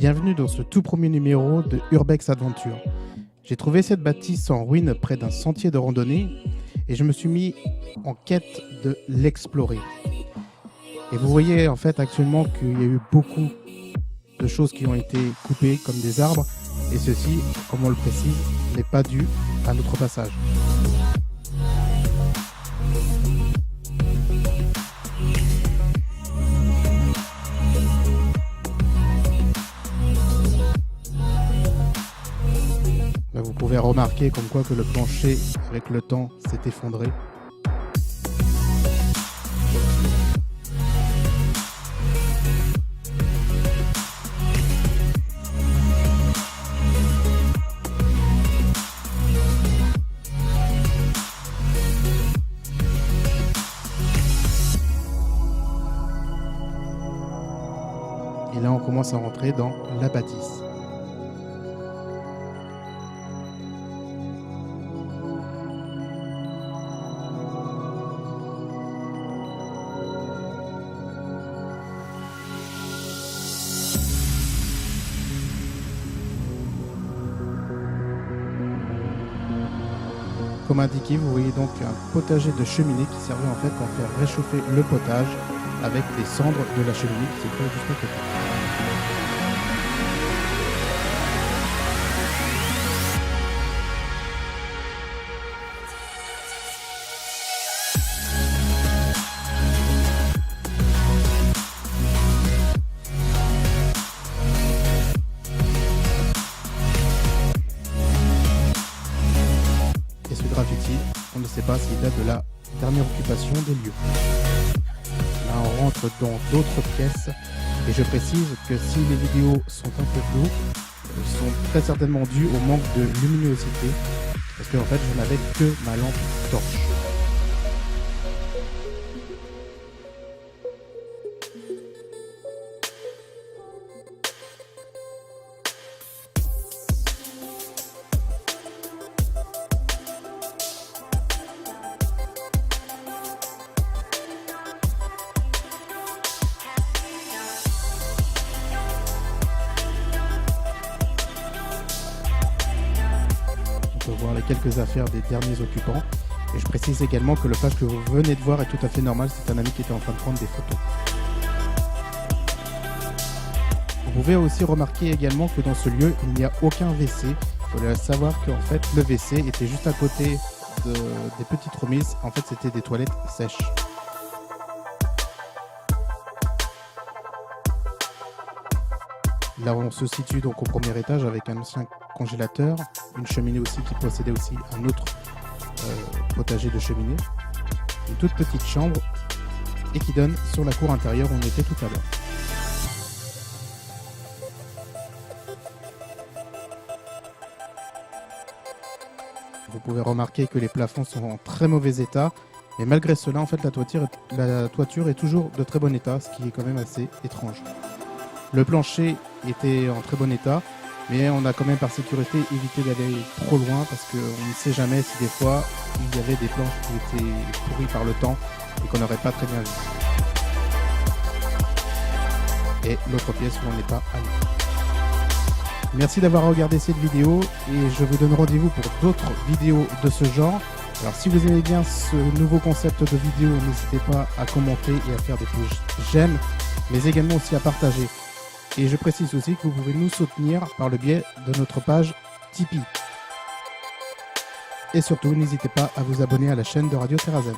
Bienvenue dans ce tout premier numéro de Urbex Adventure. J'ai trouvé cette bâtisse en ruine près d'un sentier de randonnée et je me suis mis en quête de l'explorer. Et vous voyez en fait actuellement qu'il y a eu beaucoup de choses qui ont été coupées comme des arbres et ceci, comme on le précise, n'est pas dû à notre passage. Vous pouvez remarquer comme quoi que le plancher avec le temps s'est effondré. Et là on commence à rentrer dans la bâtisse. Comme indiqué, vous voyez donc un potager de cheminée qui servait en fait à faire réchauffer le potage avec les cendres de la cheminée qui se trouve juste à côté. Graffiti, on ne sait pas s'il date de la dernière occupation des lieux. Là on rentre dans d'autres pièces et je précise que si les vidéos sont un peu floues, elles sont très certainement dues au manque de luminosité parce que en fait je n'avais que ma lampe torche. On peut voir les quelques affaires des derniers occupants. Et je précise également que le page que vous venez de voir est tout à fait normal, c'est un ami qui était en train de prendre des photos. Vous pouvez aussi remarquer également que dans ce lieu, il n'y a aucun WC. Il faut savoir qu'en fait, le WC était juste à côté des petites remises. En fait, c'était des toilettes sèches. Là, on se situe donc au premier étage avec un ancien congélateur, une cheminée aussi qui possédait aussi un autre potager de cheminée, une toute petite chambre et qui donne sur la cour intérieure où on était tout à l'heure. Vous pouvez remarquer que les plafonds sont en très mauvais état, mais malgré cela, en fait, la toiture est toujours de très bon état, ce qui est quand même assez étrange. Le plancher était en très bon état, mais on a quand même par sécurité évité d'aller trop loin parce qu'on ne sait jamais si des fois il y avait des planches qui étaient pourries par le temps et qu'on n'aurait pas très bien vu. Et l'autre pièce où on n'est pas allé. Merci d'avoir regardé cette vidéo et je vous donne rendez-vous pour d'autres vidéos de ce genre. Alors si vous aimez bien ce nouveau concept de vidéo, n'hésitez pas à commenter et à faire des pouces j'aime, mais également aussi à partager. Et je précise aussi que vous pouvez nous soutenir par le biais de notre page Tipeee. Et surtout, n'hésitez pas à vous abonner à la chaîne de Radio Terrazen.